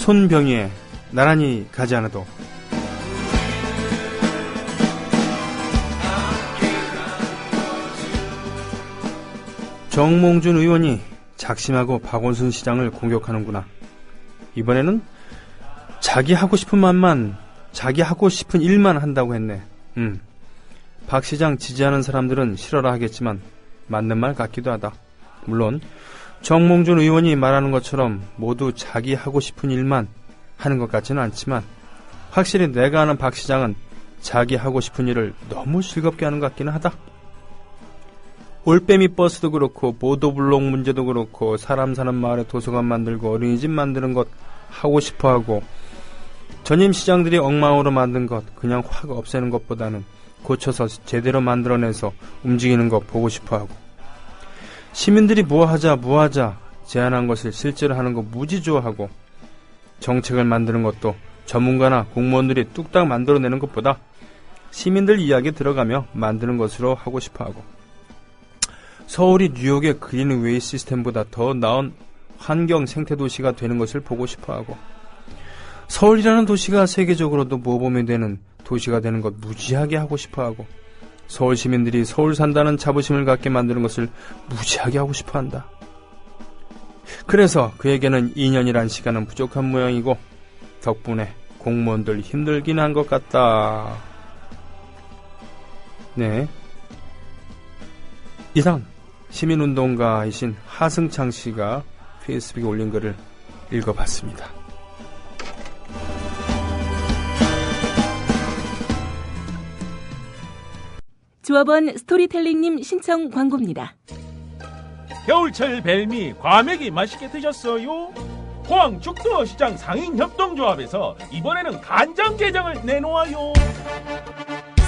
손병희의 나란히 가지 않아도. 정몽준 의원이 작심하고 박원순 시장을 공격하는구나. 이번에는 자기 하고 싶은 말만, 자기 하고 싶은 일만 한다고 했네. 박 시장 지지하는 사람들은 싫어라 하겠지만 맞는 말 같기도 하다. 물론 정몽준 의원이 말하는 것처럼 모두 자기 하고 싶은 일만 하는 것 같지는 않지만 확실히 내가 아는 박 시장은 자기 하고 싶은 일을 너무 즐겁게 하는 것 같기는 하다. 올빼미 버스도 그렇고 보도블록 문제도 그렇고 사람 사는 마을에 도서관 만들고 어린이집 만드는 것 하고 싶어하고 전임 시장들이 엉망으로 만든 것 그냥 확 없애는 것보다는 고쳐서 제대로 만들어내서 움직이는 것 보고 싶어하고 시민들이 뭐하자 제안한 것을 실제로 하는 거 무지 좋아하고 정책을 만드는 것도 전문가나 공무원들이 뚝딱 만들어내는 것보다 시민들 이야기 들어가며 만드는 것으로 하고 싶어하고 서울이 뉴욕의 그린웨이 시스템보다 더 나은 환경 생태도시가 되는 것을 보고 싶어하고 서울이라는 도시가 세계적으로도 모범이 되는 도시가 되는 것 무지하게 하고 싶어하고 서울 시민들이 서울 산다는 자부심을 갖게 만드는 것을 무지하게 하고 싶어한다. 그래서 그에게는 2년이란 시간은 부족한 모양이고 덕분에 공무원들 힘들긴 한 것 같다. 네. 이상 시민운동가이신 하승창 씨가 페이스북에 올린 글을 읽어봤습니다. 조합원 스토리텔링님 신청 광고입니다. 겨울철 벨미 과메기 맛있게 드셨어요? 포항 죽도시장 상인협동조합에서 이번에는 간장게장을 내놓아요.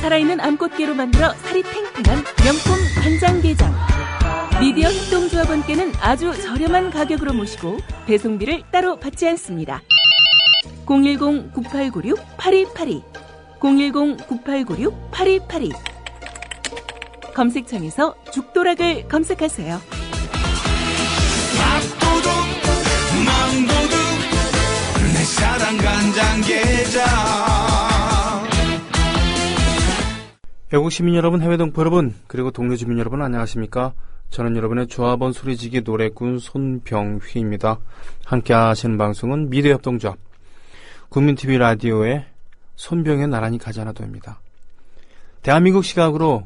살아있는 암꽃게로 만들어 살이 탱탱한 명품 간장게장. 미디어 협동조합원께는 아주 저렴한 가격으로 모시고 배송비를 따로 받지 않습니다. 010-9896-8282 010-9896-8282 검색창에서 죽도락을 검색하세요. 밥도둑 망도둑 내 사랑 간장게장. 외국 시민 여러분, 해외 동포 여러분, 그리고 동료 주민 여러분 안녕하십니까? 저는 여러분의 조합원 소리지기 노래꾼 손병휘입니다. 함께 하시는 방송은 미디어협동조합 국민TV 라디오의 손병의 나란히 가지 않아도입니다. 대한민국 시각으로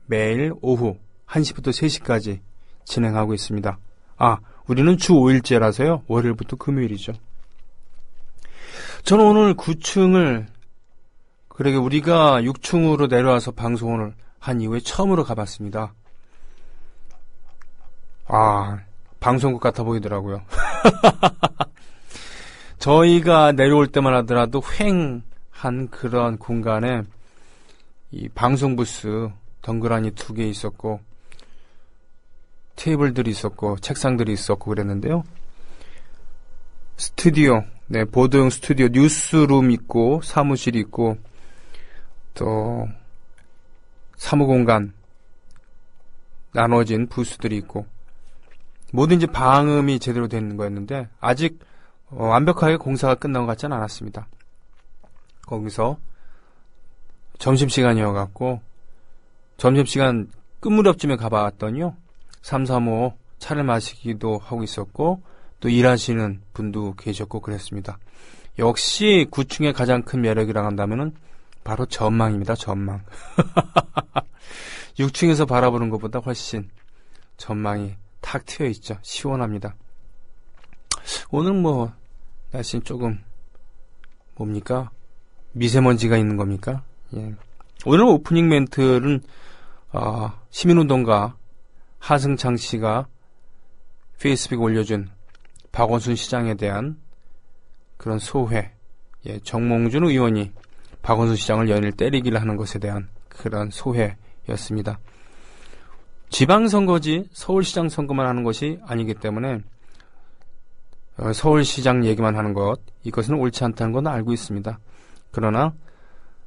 매일 오후 1시부터 3시까지 진행하고 있습니다. 우리는 주 5일째라서요. 월요일부터 금요일이죠. 저는 오늘 9층을 그러게 우리가 6층으로 내려와서 방송을 한 이후에 처음으로 가봤습니다. 방송국 같아 보이더라고요. 저희가 내려올 때만 하더라도 휑한 그런 공간에 이 방송 부스 덩그라니 2개 있었고 테이블들이 있었고 책상들이 있었고 그랬는데요. 스튜디오, 보도용 스튜디오, 뉴스룸 있고 사무실 있고 또 사무공간 나눠진 부스들이 있고 뭐든지 방음이 제대로 되는 거였는데 아직 완벽하게 공사가 끝난 것 같지는 않았습니다. 거기서 점심시간이어갖고 점심시간 끝무렵쯤에 가봤더니요 335 차를 마시기도 하고 있었고 또 일하시는 분도 계셨고 그랬습니다. 역시 9층의 가장 큰 매력이라고 한다면은 바로 전망입니다. 전망. 6층에서 바라보는 것보다 훨씬 전망이 탁 트여있죠. 시원합니다. 오늘 날씨는 조금 뭡니까? 미세먼지가 있는 겁니까? 예. 오늘 오프닝 멘트는 시민운동가 하승창 씨가 페이스북에 올려준 박원순 시장에 대한 그런 소회, 정몽준 의원이 박원순 시장을 연일 때리기를 하는 것에 대한 그런 소회였습니다. 지방선거지 서울시장 선거만 하는 것이 아니기 때문에 서울시장 얘기만 하는 것, 이것은 옳지 않다는 건 알고 있습니다. 그러나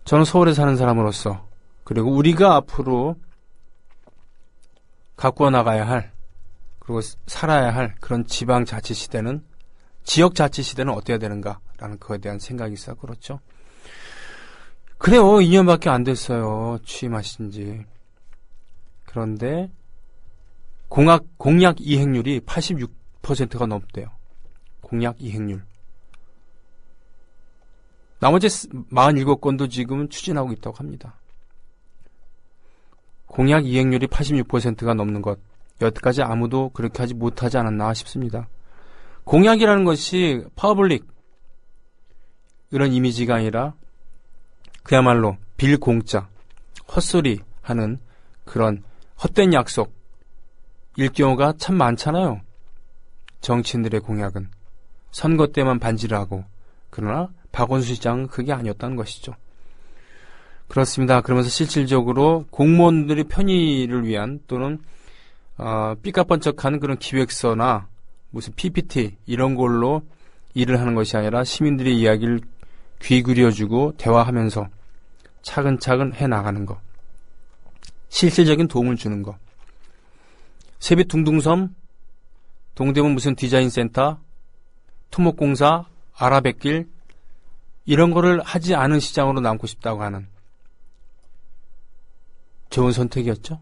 저는 서울에 사는 사람으로서 그리고 우리가 앞으로 가꾸어 나가야 할 그리고 살아야 할 그런 지방자치시대는 지역자치시대는 어때야 되는가라는 그거에 대한 생각이 있어. 그렇죠. 그래요. 2년밖에 안 됐어요. 취임하신 지. 그런데 공약 이행률이 86%가 넘대요. 공약 이행률. 나머지 47건도 지금 추진하고 있다고 합니다. 공약 이행률이 86%가 넘는 것. 여태까지 아무도 그렇게 하지 못하지 않았나 싶습니다. 공약이라는 것이 파블릭 이런 이미지가 아니라 그야말로 빌공짜, 헛소리 하는 그런 헛된 약속 일 경우가 참 많잖아요. 정치인들의 공약은 선거 때만 반지를 하고, 그러나 박원순 시장은 그게 아니었다는 것이죠. 그렇습니다. 그러면서 실질적으로 공무원들의 편의를 위한 또는 삐까뻔쩍한 그런 기획서나 무슨 PPT 이런 걸로 일을 하는 것이 아니라 시민들의 이야기를 귀 기울여주고 대화하면서 차근차근 해나가는 것. 실질적인 도움을 주는 것. 세빛 둥둥섬, 동대문 무슨 디자인 센터, 토목공사, 아라뱃길 이런 거를 하지 않은 시장으로 남고 싶다고 하는 좋은 선택이었죠.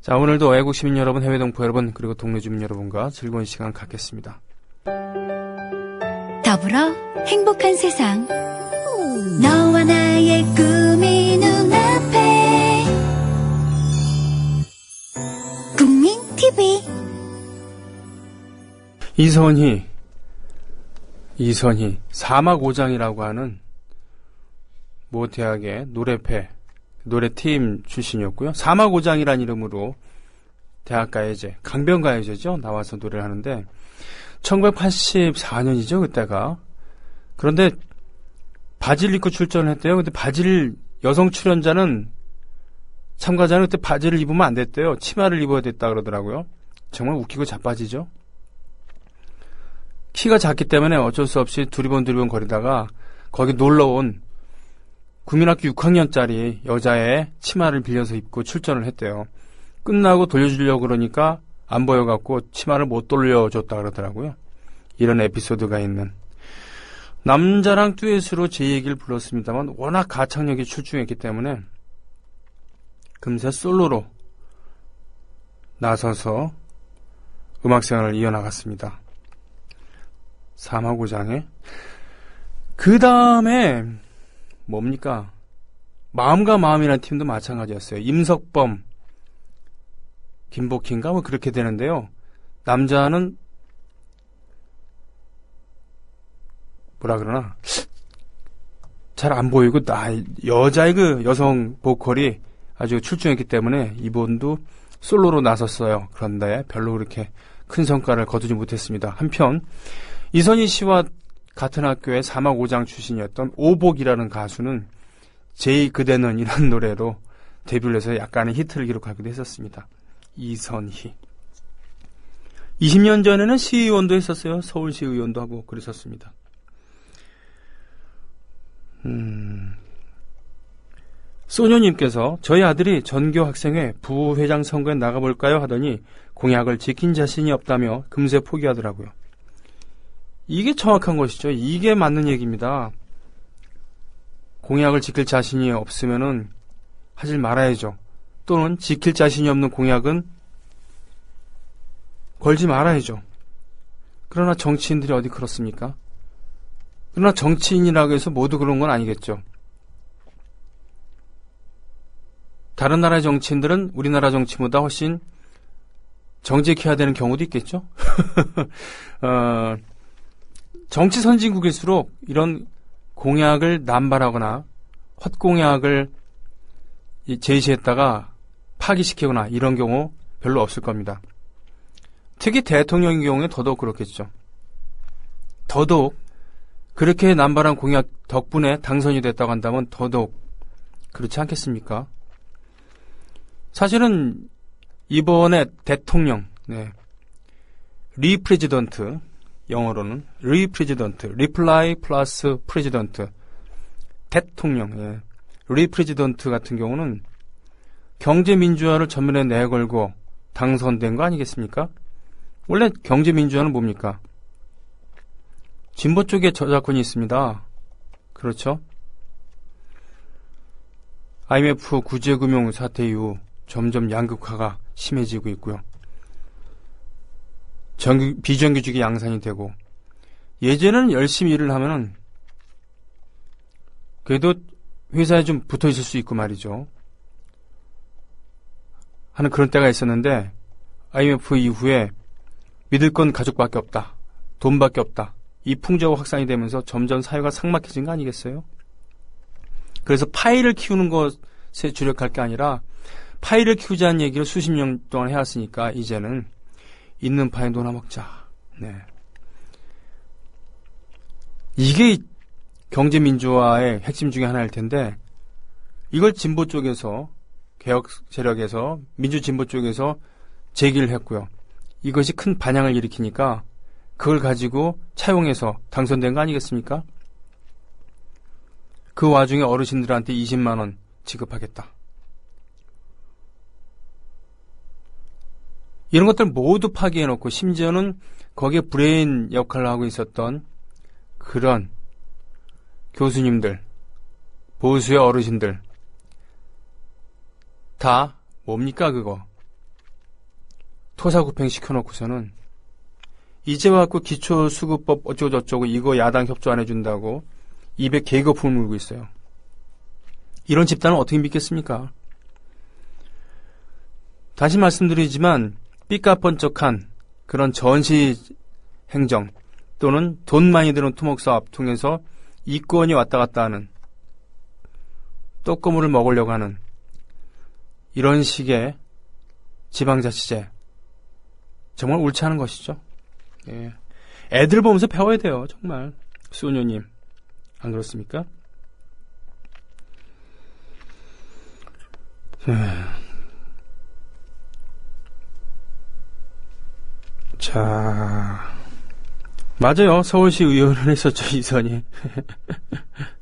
자, 오늘도 애국 시민 여러분, 해외 동포 여러분, 그리고 동네 주민 여러분과 즐거운 시간 갖겠습니다. 더불어 행복한 세상. 너와 나의 꿈이 눈앞에. 국민 TV. 이선희 사막오장이라고 하는 모 대학의 노래팀 출신이었고요. 사막오장이라는 이름으로 대학가요제, 강변가요제죠. 나와서 노래를 하는데 1984년이죠. 그때가. 그런데 바지를 입고 출전을 했대요. 근데 여성 출연자는 참가자는 그때 바지를 입으면 안 됐대요. 치마를 입어야 됐다 그러더라고요. 정말 웃기고 자빠지죠. 키가 작기 때문에 어쩔 수 없이 두리번 거리다가 거기 놀러온 국민학교 6학년짜리 여자의 치마를 빌려서 입고 출전을 했대요. 끝나고 돌려주려고 그러니까 안 보여갖고 치마를 못 돌려줬다 그러더라고요. 이런 에피소드가 있는. 남자랑 듀엣으로 제 얘기를 불렀습니다만 워낙 가창력이 출중했기 때문에 금세 솔로로 나서서 음악생활을 이어나갔습니다. 사막오장에. 그 다음에 뭡니까? 마음과 마음이라는 팀도 마찬가지였어요. 임석범, 김복희인가 뭐 그렇게 되는데요. 남자는 뭐라 그러나 잘 안 보이고 여자의 그 여성 보컬이 아주 출중했기 때문에 이분도 솔로로 나섰어요. 그런데 별로 그렇게 큰 성과를 거두지 못했습니다. 한편 이선희 씨와 같은 학교의 사막오장 출신이었던 오복이라는 가수는 제이 그대는 이런 노래로 데뷔를 해서 약간의 히트를 기록하기도 했었습니다. 이선희. 20년 전에는 시의원도 했었어요. 서울시의원도 하고 그랬었습니다. 소녀님께서 저희 아들이 전교학생회 부회장 선거에 나가볼까요? 하더니 공약을 지킨 자신이 없다며 금세 포기하더라고요. 이게 정확한 것이죠. 이게 맞는 얘기입니다. 공약을 지킬 자신이 없으면은 하질 말아야죠. 또는 지킬 자신이 없는 공약은 걸지 말아야죠. 그러나 정치인들이 어디 그렇습니까? 그러나 정치인이라고 해서 모두 그런 건 아니겠죠. 다른 나라의 정치인들은 우리나라 정치보다 훨씬 정직해야 되는 경우도 있겠죠. 정치 선진국일수록 이런 공약을 남발하거나 헛공약을 제시했다가 파기시키거나 이런 경우 별로 없을 겁니다. 특히 대통령의 경우에 더더욱 그렇겠죠. 더더욱 그렇게 남발한 공약 덕분에 당선이 됐다고 한다면 더더욱 그렇지 않겠습니까? 사실은 이번에 대통령, 리프레지던트, 영어로는 리프레지던트, 리플라이 플러스 프레지던트, 대통령, 리프레지던트 같은 경우는 경제민주화를 전면에 내걸고 당선된 거 아니겠습니까? 원래 경제민주화는 뭡니까? 진보 쪽에 저작권이 있습니다. 그렇죠? IMF 구제금융 사태 이후 점점 양극화가 심해지고 있고요. 비정규직이 양산이 되고, 예전에는 열심히 일을 하면은 그래도 회사에 좀 붙어 있을 수 있고 말이죠. 하는 그런 때가 있었는데, IMF 이후에 믿을 건 가족밖에 없다, 돈밖에 없다, 이 풍조가 확산이 되면서 점점 사회가 삭막해진 거 아니겠어요? 그래서 파이를 키우는 것에 주력할 게 아니라 파이를 키우자는 얘기를 수십 년 동안 해왔으니까 이제는 있는 파이 노나 먹자. 네. 이게 경제 민주화의 핵심 중에 하나일 텐데, 이걸 진보 쪽에서, 개혁 세력에서, 민주 진보 쪽에서 제기를 했고요. 이것이 큰 반향을 일으키니까 그걸 가지고 차용해서 당선된 거 아니겠습니까? 그 와중에 어르신들한테 20만 원 지급하겠다. 이런 것들 모두 파기해놓고, 심지어는 거기에 브레인 역할을 하고 있었던 그런 교수님들, 보수의 어르신들, 다 뭡니까 그거? 토사구팽 시켜놓고서는 이제 와갖고 기초수급법 어쩌고저쩌고 이거 야당 협조 안 해준다고 입에 개거품을 물고 있어요. 이런 집단은 어떻게 믿겠습니까? 다시 말씀드리지만 삐까뻔쩍한 그런 전시 행정 또는 돈 많이 드는 토목사업 통해서 이권이 왔다 갔다 하는, 떡고물을 먹으려고 하는 이런 식의 지방자치제, 정말 옳지 않은 것이죠. 예. 애들 보면서 배워야 돼요. 정말. 수은효님, 안 그렇습니까? 자, 맞아요. 서울시 의원을 했었죠, 이선희.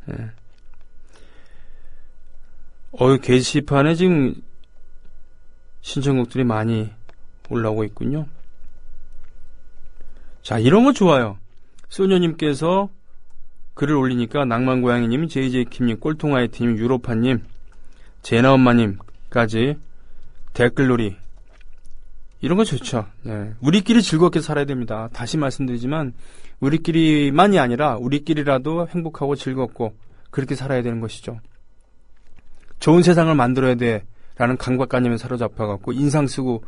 네. 게시판에 지금 신청곡들이 많이 올라오고 있군요. 자, 이런 거 좋아요. 소녀님께서 글을 올리니까 낭만고양이님, JJ킴님, 꼴통아이팀님, 유로파님, 제나엄마님까지 댓글놀이, 이런 거 좋죠. 네. 우리끼리 즐겁게 살아야 됩니다. 다시 말씀드리지만 우리끼리만이 아니라 우리끼리라도 행복하고 즐겁고 그렇게 살아야 되는 것이죠. 좋은 세상을 만들어야 돼라는 강박관념에 사로잡혀갖고 인상 쓰고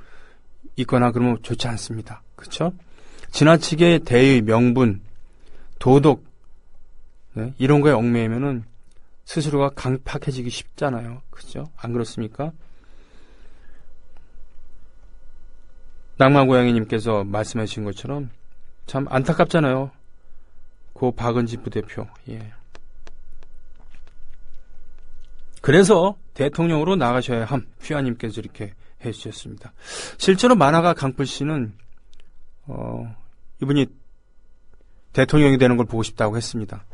있거나 그러면 좋지 않습니다. 그렇죠? 지나치게 대의, 명분, 도덕, 네? 이런 거에 얽매이면은 스스로가 강팍해지기 쉽잖아요. 그렇죠? 안 그렇습니까? 낭만고양이님께서 말씀해 주신 것처럼 참 안타깝잖아요. 고 박은지 부대표. 예. 그래서 대통령으로 나가셔야 함. 휘하님께서 이렇게 해주셨습니다. 실제로 만화가 강풀씨는 이분이 대통령이 되는 걸 보고 싶다고 했습니다.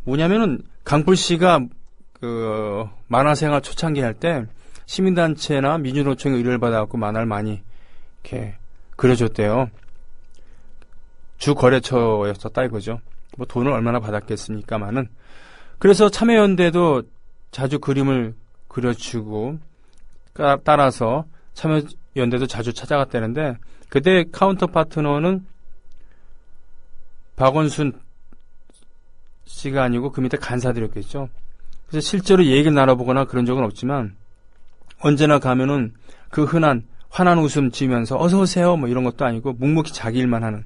뭐냐면은 강풀씨가 그 만화생활 초창기 할 때 시민단체나 민주노총의 의뢰를 받아갖고 만화를 많이 이렇게 그려줬대요. 주 거래처였었다 이거죠. 뭐 돈을 얼마나 받았겠습니까마는. 그래서 참여연대도 자주 그림을 그려주고 따라서 참여연대도 자주 찾아갔다는데, 그때 카운터 파트너는 박원순 씨가 아니고 그 밑에 간사들이었겠죠. 그래서 실제로 얘기를 나눠보거나 그런 적은 없지만 언제나 가면은 그 흔한 환한 웃음 지으면서 어서 오세요 뭐 이런 것도 아니고 묵묵히 자기 일만 하는,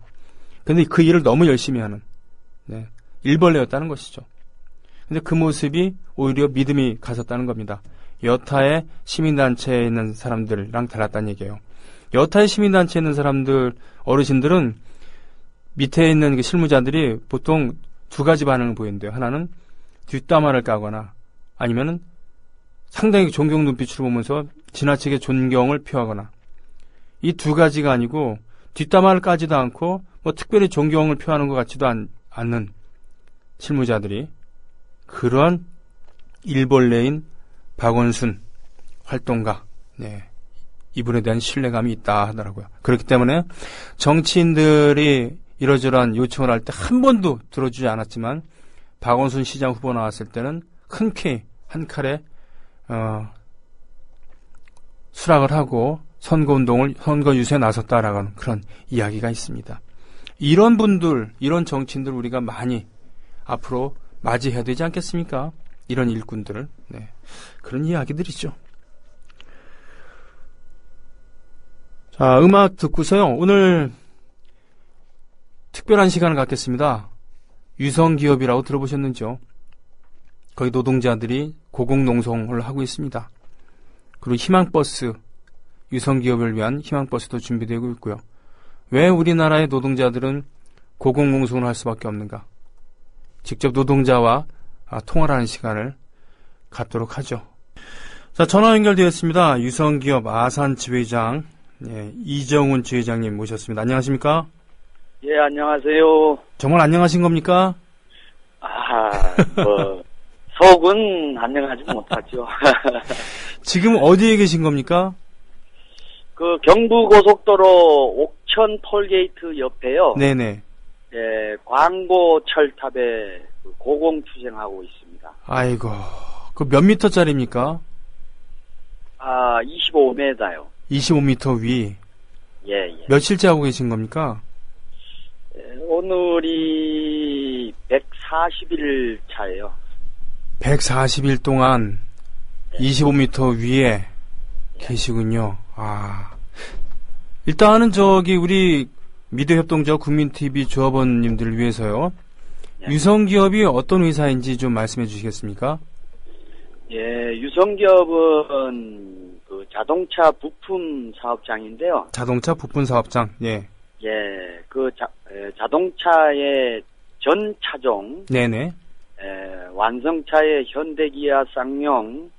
근데 그 일을 너무 열심히 하는, 네, 일벌레였다는 것이죠. 근데 그 모습이 오히려 믿음이 갔었다는 겁니다. 여타의 시민단체에 있는 사람들이랑 달랐다는 얘기예요. 여타의 시민단체에 있는 사람들, 어르신들은 밑에 있는 그 실무자들이 보통 두 가지 반응을 보이는데요. 하나는 뒷담화를 까거나 아니면은 상당히 존경 눈빛으로 보면서 지나치게 존경을 표하거나, 이 두 가지가 아니고 뒷담화를 까지도 않고 뭐 특별히 존경을 표하는 것 같지도 않는 실무자들이 그런 일벌레인 박원순 활동가, 네, 이분에 대한 신뢰감이 있다 하더라고요. 그렇기 때문에 정치인들이 이러저러한 요청을 할 때 한 번도 들어주지 않았지만 박원순 시장 후보 나왔을 때는 흔쾌히 한 칼에 수락을 하고 선거운동을 선거 유세에 나섰다라는 그런 이야기가 있습니다. 이런 분들, 이런 정치인들 우리가 많이 앞으로 맞이해야 되지 않겠습니까? 이런 일꾼들을. 네. 그런 이야기들이죠. 자, 음악 듣고서요. 오늘 특별한 시간을 갖겠습니다. 유성기업이라고 들어보셨는지요? 거기 노동자들이 고공농성을 하고 있습니다. 그리고 희망버스, 유성기업을 위한 희망버스도 준비되고 있고요. 왜 우리나라의 노동자들은 고공농성을 할 수밖에 없는가? 직접 노동자와 통화를 하는 시간을 갖도록 하죠. 자, 전화 연결되었습니다. 유성기업 아산 지회장 이정훈 지회장님 모셨습니다. 안녕하십니까? 예, 안녕하세요. 정말 안녕하신 겁니까? 속은 안녕하지 못하죠. 지금 어디에 계신 겁니까? 그 경부고속도로 옥천 톨게이트 옆에요. 네네. 예, 광고 철탑에 고공 투쟁하고 있습니다. 아이고, 그 몇 미터짜리입니까? 25m요. 25m 위. 예. 며칠째 하고 계신 겁니까? 오늘이 140일 차예요. 140일 동안 25m 위에 계시군요. 일단은 우리 미디어협동조합 국민TV 조합원님들을 위해서요. 유성기업이 어떤 회사인지 좀 말씀해 주시겠습니까? 예, 유성기업은 그 자동차 부품 사업장인데요. 자동차 부품 사업장, 예. 예, 그 자동차의 전 차종, 네네. 완성차의 현대기아, 쌍용,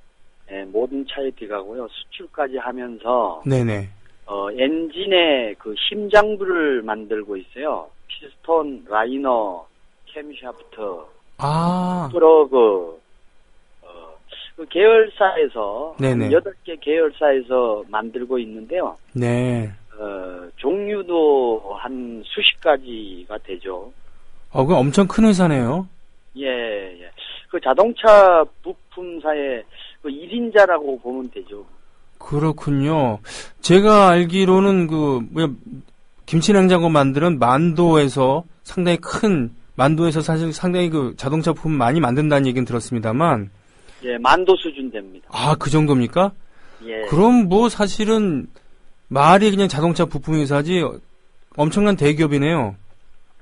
모든 차에 들어가고요. 수출까지 하면서, 네네. 엔진의 그 심장부를 만들고 있어요. 피스톤, 라이너, 캠샤프트, 프로그, 그 계열사에서, 네네. 8개 계열사에서 만들고 있는데요. 네. 종류도 한 수십 가지가 되죠. 그 엄청 큰 회사네요. 예. 그 자동차 부품사의 그 1인자라고 보면 되죠. 그렇군요. 제가 알기로는 김치냉장고 만드는 만도에서 만도에서 사실 상당히 그 자동차 부품 많이 만든다는 얘기는 들었습니다만. 예, 만도 수준 됩니다. 그 정도입니까? 예. 그럼 말이 그냥 자동차 부품 회사지 엄청난 대기업이네요.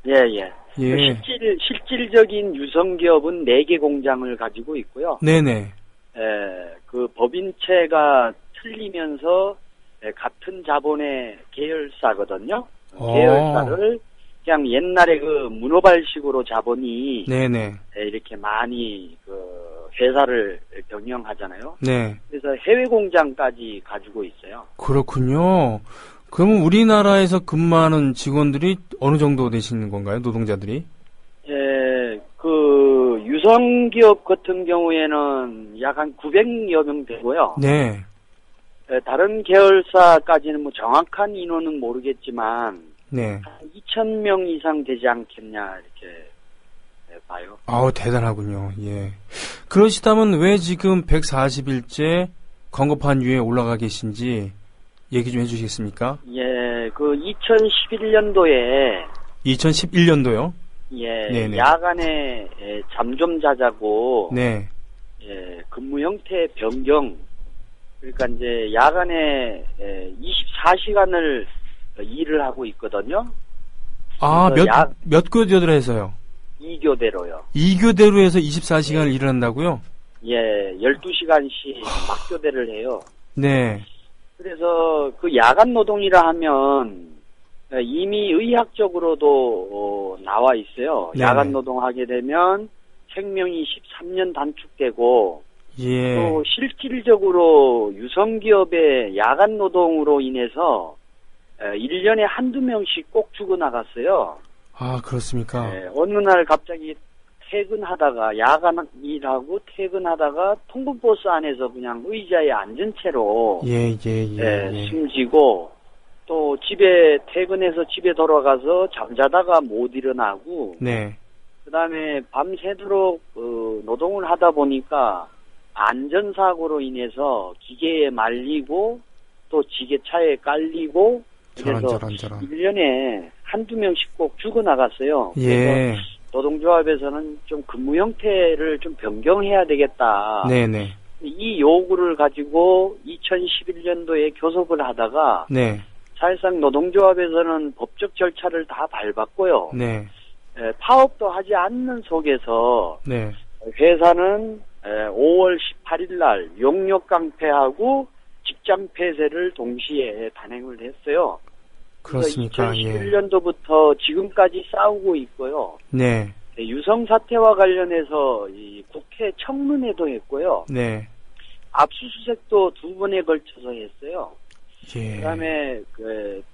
예. 실질적인 유성기업은 4개 공장을 가지고 있고요. 네네. 그 법인체가 틀리면서 같은 자본의 계열사거든요. 계열사를 그냥 옛날에 그 문어발식으로 자본이 네네. 이렇게 많이 그 회사를 경영하잖아요. 네. 그래서 해외 공장까지 가지고 있어요. 그렇군요. 그러면 우리나라에서 근무하는 직원들이 어느 정도 되시는 건가요? 노동자들이? 예, 그 유성기업 같은 경우에는 약 한 900여 명 되고요. 네. 다른 계열사까지는 정확한 인원은 모르겠지만 네. 한 2,000명 이상 되지 않겠냐 이렇게 봐요. 대단하군요. 예. 그러시다면 왜 지금 140일째 건급한 위에 올라가 계신지 얘기 좀 해주시겠습니까? 예, 그 2011년도에 2011년도요? 예, 네네. 야간에 잠 좀 자자고 네. 예, 근무 형태 변경. 그러니까 이제 야간에 24시간을 일을 하고 있거든요. 몇 교대로 해서요? 2교대로요. 2교대로 해서 24시간을 일을 한다고요? 예, 12시간씩 막교대를 해요. 네. 그래서 그 야간 노동이라 하면 이미 의학적으로도 나와 있어요. 네네. 야간 노동하게 되면 생명이 13년 단축되고 예. 또 실질적으로 유성기업의 야간 노동으로 인해서 1년에 한두 명씩 꼭 죽어나갔어요. 그렇습니까? 어느 날 갑자기 퇴근하다가 야간 일하고 퇴근하다가 통근버스 안에서 그냥 의자에 앉은 채로 숨지고 또 집에 퇴근해서 집에 돌아가서 잠자다가 못 일어나고 네. 그다음에 밤새도록 노동을 하다 보니까 안전사고로 인해서 기계에 말리고 또 지게차에 깔리고 그래서 저런. 1년에 한두 명씩 꼭 죽어나갔어요. 예. 그래서 노동조합에서는 좀 근무 형태를 좀 변경해야 되겠다. 네네. 이 요구를 가지고 2011년도에 교섭을 하다가 네. 사실상 노동조합에서는 법적 절차를 다 밟았고요. 네. 파업도 하지 않는 속에서 네. 회사는 5월 18일 날 용역 강퇴하고 직장 폐쇄를 동시에 단행을 했어요. 그렇습니까? 2011년도부터 지금까지 싸우고 있고요. 네. 유성 사태와 관련해서 이 국회 청문회도 했고요. 네. 압수수색도 2번에 걸쳐서 했어요. 예. 그다음에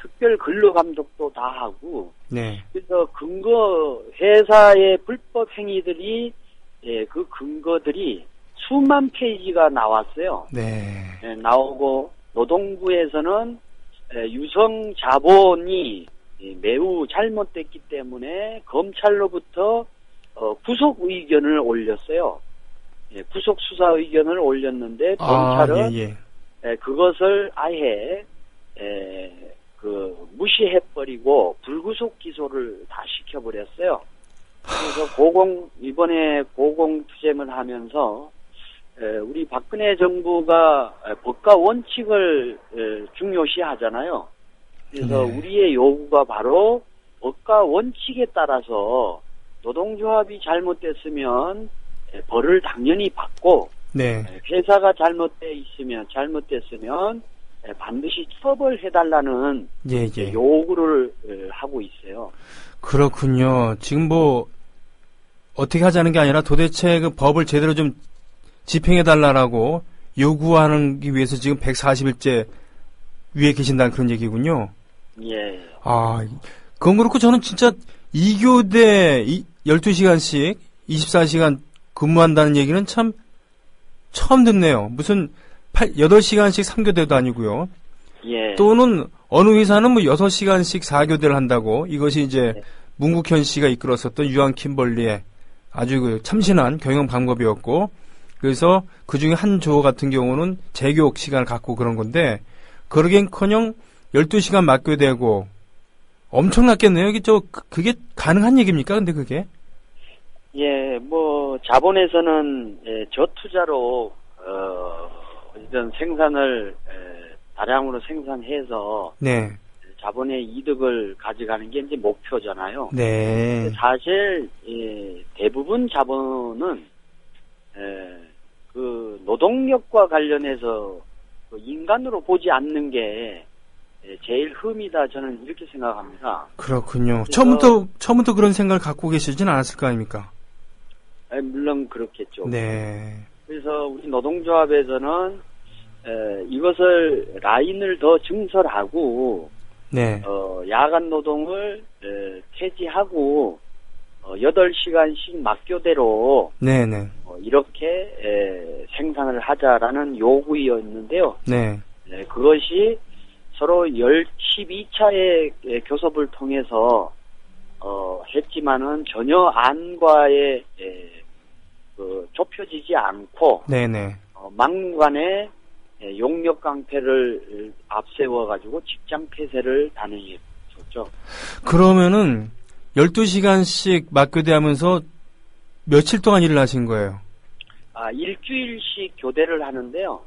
특별 근로 감독도 다 하고. 네. 그래서 회사의 불법 행위들이 그 근거들이 수만 페이지가 나왔어요. 네. 나오고 노동부에서는 유성 자본이 매우 잘못됐기 때문에 검찰로부터 구속 의견을 올렸어요. 구속 수사 의견을 올렸는데 검찰은 그것을 아예 무시해버리고 불구속 기소를 다 시켜버렸어요. 그래서 이번에 고공투쟁을 하면서 우리 박근혜 정부가 법과 원칙을 중요시하잖아요. 그래서 네. 우리의 요구가 바로 법과 원칙에 따라서 노동조합이 잘못됐으면 벌을 당연히 받고 네. 회사가 잘못됐으면 반드시 처벌해달라는 예. 요구를 하고 있어요. 그렇군요. 지금 어떻게 하자는 게 아니라 도대체 그 법을 제대로 좀 집행해달라고 요구하는 기 위해서 지금 140일째 위에 계신다는 그런 얘기군요. 예. 그건 그렇고 저는 진짜 2교대 12시간씩 24시간 근무한다는 얘기는 참 처음 듣네요. 무슨 8시간씩 3교대도 아니고요. 예. 또는 어느 회사는 6시간씩 4교대를 한다고 이것이 이제 문국현 씨가 이끌었었던 유한 킴벌리의 아주 참신한 경영 방법이었고 그래서 그 중에 한 조 같은 경우는 재교육 시간을 갖고 그런 건데 그러기엔커녕 12시간 맞교대고 엄청났겠네요. 그게 가능한 얘기입니까? 근데 그게? 예, 자본에서는 저투자로 이런 생산을 다량으로 생산해서 네. 자본의 이득을 가져가는 게 이제 목표잖아요. 네. 사실 대부분 자본은 그 노동력과 관련해서 인간으로 보지 않는 게 제일 흠이다 저는 이렇게 생각합니다. 그렇군요. 처음부터 그런 생각을 갖고 계시진 않았을 거 아닙니까? 물론 그렇겠죠. 네. 그래서 우리 노동조합에서는 이것을 라인을 더 증설하고 네. 야간 노동을 폐지하고 8시간씩 맞교대로 네네. 이렇게 생산을 하자라는 요구였는데요. 네. 그것이 서로 12차의 교섭을 통해서 했지만은 전혀 안과에 좁혀지지 않고 네네. 막무가내 용역 강퇴를 앞세워 가지고 직장 폐쇄를 단행했었죠. 그러면은 12시간씩 맞교대하면서 며칠 동안 일을 하신 거예요? 일주일씩 교대를 하는데요.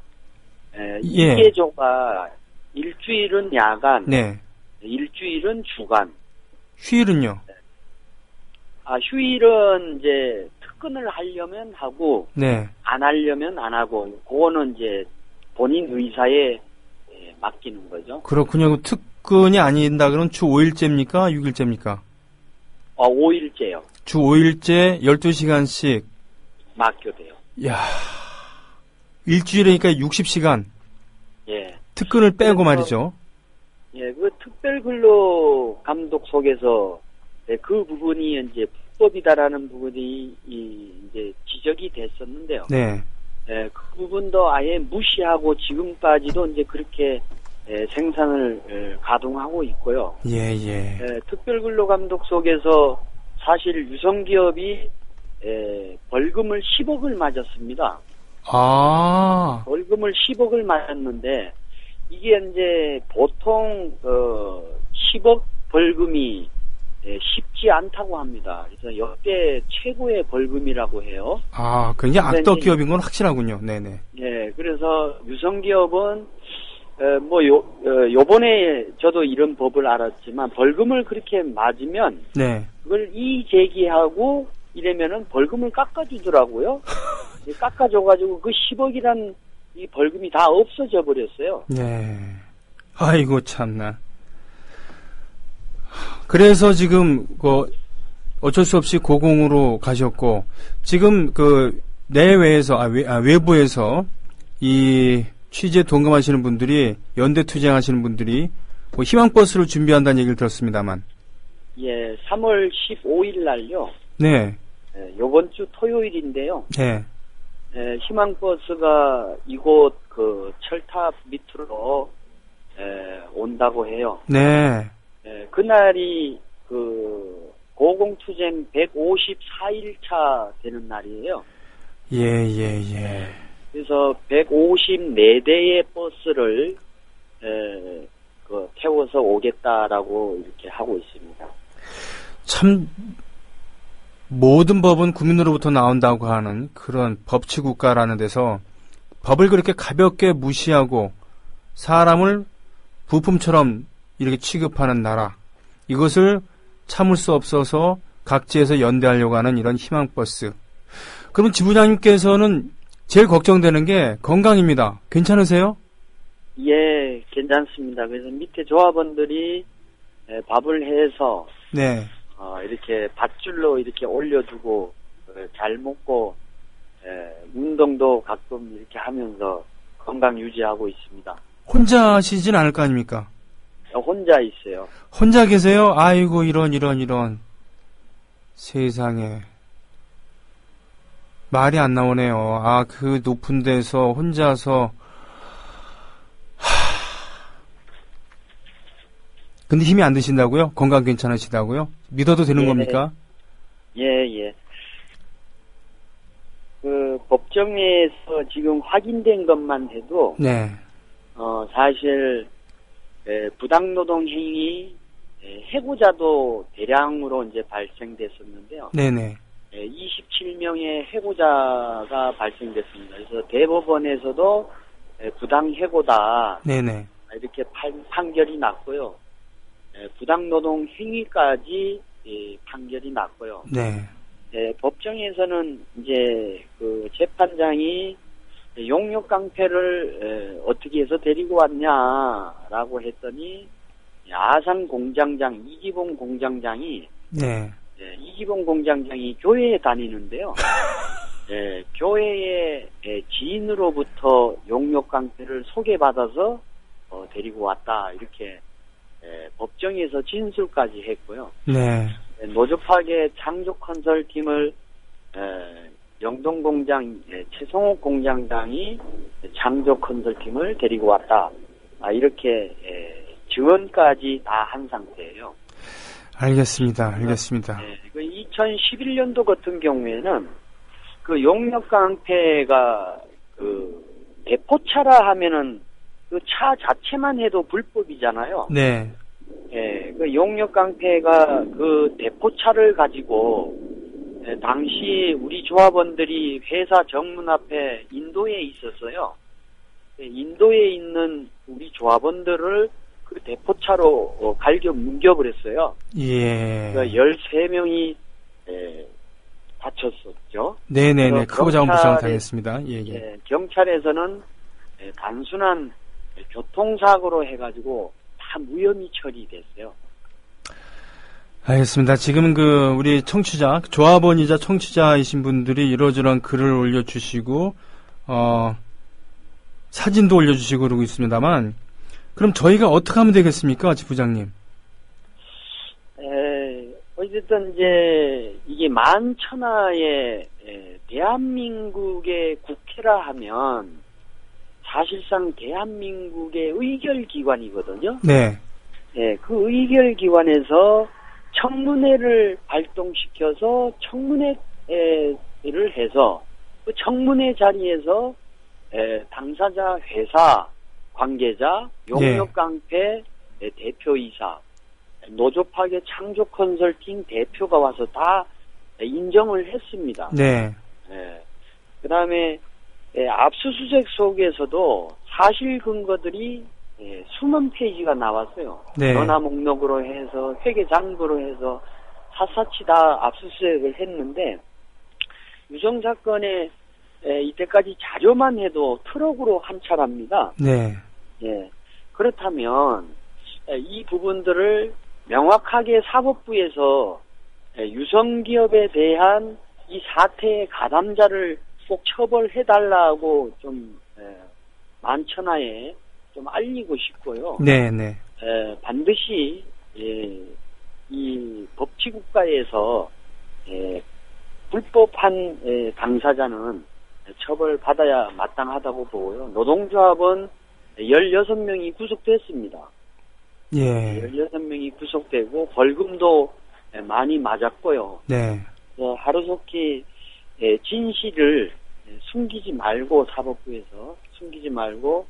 예. 이계조가 일주일은 야간, 네. 일주일은 주간. 휴일은요? 휴일은 이제 특근을 하려면 하고, 네. 안 하려면 안 하고, 그거는 이제 본인 의사에 맡기는 거죠. 그렇군요. 특근이 아닌다 그러면 주 5일째입니까? 6일째입니까? 5일째요. 주 5일째 12시간씩. 맞교대요. 이야. 일주일이니까 60시간. 예. 특근을 빼고 말이죠. 예, 그 특별근로 감독 속에서 그 부분이 이제 불법이다라는 부분이 이제 지적이 됐었는데요. 네. 예, 그 부분도 아예 무시하고 지금까지도 이제 그렇게 생산을 가동하고 있고요. 예. 특별근로감독속에서 사실 유성기업이 벌금을 10억을 맞았습니다. 아, 벌금을 10억을 맞았는데 이게 이제 보통 10억 벌금이 쉽지 않다고 합니다. 그래서 역대 최고의 벌금이라고 해요. 아, 굉장히 악덕 기업인 건 확실하군요. 네네. 네, 그래서 유성기업은 요번에 저도 이런 법을 알았지만 벌금을 그렇게 맞으면 네. 그걸 이의 제기하고 이러면은 벌금을 깎아주더라고요. 깎아줘가지고 그 10억이란 이 벌금이 다 없어져 버렸어요. 네. 아이고 참나. 그래서 지금 어쩔 수 없이 고공으로 가셨고 지금 내외에서 외부에서 이 취재 동감하시는 분들이 연대 투쟁하시는 분들이 희망버스를 준비한다는 얘기를 들었습니다만. 예, 3월 15일 날요. 네. 요번 주 토요일인데요. 네. 희망버스가 이곳 철탑 밑으로 온다고 해요. 네. 그날이 고공투쟁 154일차 되는 날이에요. 예. 그래서 154대의 버스를 태워서 오겠다라고 이렇게 하고 있습니다. 참 모든 법은 국민으로부터 나온다고 하는 그런 법치국가라는 데서 법을 그렇게 가볍게 무시하고 사람을 부품처럼 이렇게 취급하는 나라, 이것을 참을 수 없어서 각지에서 연대하려고 하는 이런 희망버스. 그러면 지부장님께서는 제일 걱정되는 게 건강입니다. 괜찮으세요? 예, 괜찮습니다. 그래서 밑에 조합원들이 밥을 해서 네. 이렇게 밧줄로 이렇게 올려주고 잘 먹고 운동도 가끔 이렇게 하면서 건강 유지하고 있습니다. 혼자 하시진 않을 거 아닙니까? 혼자 있어요. 혼자 계세요? 아이고 이런 세상에 말이 안 나오네요. 그 높은 데서 혼자서 근데 힘이 안 드신다고요? 건강 괜찮으시다고요? 믿어도 되는 겁니까? 예. 법정에서 지금 확인된 것만 해도 네. 사실 부당노동 행위 해고자도 대량으로 이제 발생됐었는데요. 네네. 27명의 해고자가 발생됐습니다. 그래서 대법원에서도 부당 해고다. 네네. 이렇게 판결이 났고요. 부당노동 행위까지 판결이 났고요. 네. 법정에서는 이제 재판장이 용역 깡패를 어떻게 해서 데리고 왔냐라고 했더니 아산 공장장 이기봉 공장장이 네. 이기봉 공장장이 교회에 다니는데요. 교회의 지인으로부터 용역 깡패를 소개받아서 데리고 왔다 이렇게 법정에서 진술까지 했고요. 네. 노조파계 창조컨설팀을 영동공장 최성옥 공장장이 창조컨설팀을 데리고 왔다. 이렇게 증언까지 다 한 상태예요. 알겠습니다. 2011년도 같은 경우에는 용역 깡패가 대포차라 하면은 차 자체만 해도 불법이잖아요. 네. 용역 깡패가 대포차를 가지고 당시 우리 조합원들이 회사 정문 앞에 인도에 있었어요. 인도에 있는 우리 조합원들을 대포차로 갈겨 뭉겨버렸어요. 예. 13명이 다쳤었죠. 네네네. 크고 작은 부상 당했습니다. 예. 경찰에서는 단순한 교통사고로 해가지고 다 무혐의 처리됐어요. 알겠습니다. 지금 우리 청취자, 조합원이자 청취자이신 분들이 이러저러한 글을 올려주시고, 사진도 올려주시고 그러고 있습니다만, 그럼 저희가 어떻게 하면 되겠습니까, 지부장님? 어쨌든 이제 이게 만천하에 대한민국의 국회라 하면 사실상 대한민국의 의결기관이거든요. 네. 예, 그 의결기관에서 청문회를 발동시켜서 청문회를 해서 그 청문회 자리에서 당사자 회사 관계자, 용역깡패 대표이사, 노조파괴 창조 컨설팅 대표가 와서 다 인정을 했습니다. 네. 그 다음에 압수수색 속에서도 사실 근거들이 수만 페이지가 나왔어요. 네. 전화 목록으로 해서 회계 잔고로 해서 샅샅이 다 압수수색을 했는데 유성 사건에 이때까지 자료만 해도 트럭으로 한 차랍니다. 네. 예. 그렇다면 이 부분들을 명확하게 사법부에서 유성기업에 대한 이 사태의 가담자를 꼭 처벌해달라고 좀 만천하에 좀 알리고 싶고요. 네, 네. 반드시 이 법치국가에서 불법한 당사자는 처벌받아야 마땅하다고 보고요. 노동조합은 16명이 구속됐습니다. 예. 16명이 구속되고 벌금도 많이 맞았고요. 네. 하루속히 진실을 숨기지 말고 사법부에서 숨기지 말고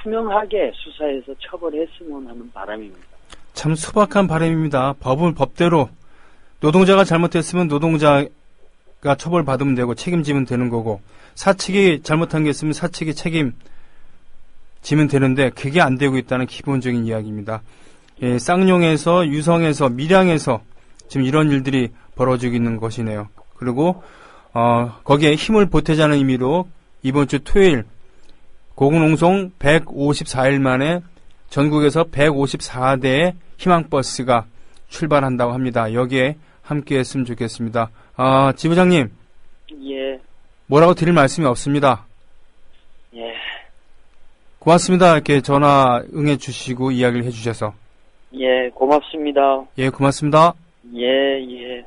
투명하게 수사해서 처벌했으면 하는 바람입니다. 참 소박한 바람입니다. 법은 법대로 노동자가 잘못했으면 노동자가 처벌받으면 되고 책임지면 되는 거고 사측이 잘못한 게 있으면 사측이 책임지면 되는데 그게 안 되고 있다는 기본적인 이야기입니다. 예, 쌍용에서 유성에서 밀양에서 지금 이런 일들이 벌어지고 있는 것이네요. 그리고 거기에 힘을 보태자는 의미로 이번 주 토요일 고군농성 154일 만에 전국에서 154대의 희망버스가 출발한다고 합니다. 여기에 함께 했으면 좋겠습니다. 지부장님. 예. 뭐라고 드릴 말씀이 없습니다. 예. 고맙습니다. 이렇게 전화 응해 주시고 이야기를 해 주셔서. 예, 고맙습니다. 예, 고맙습니다. 예, 예.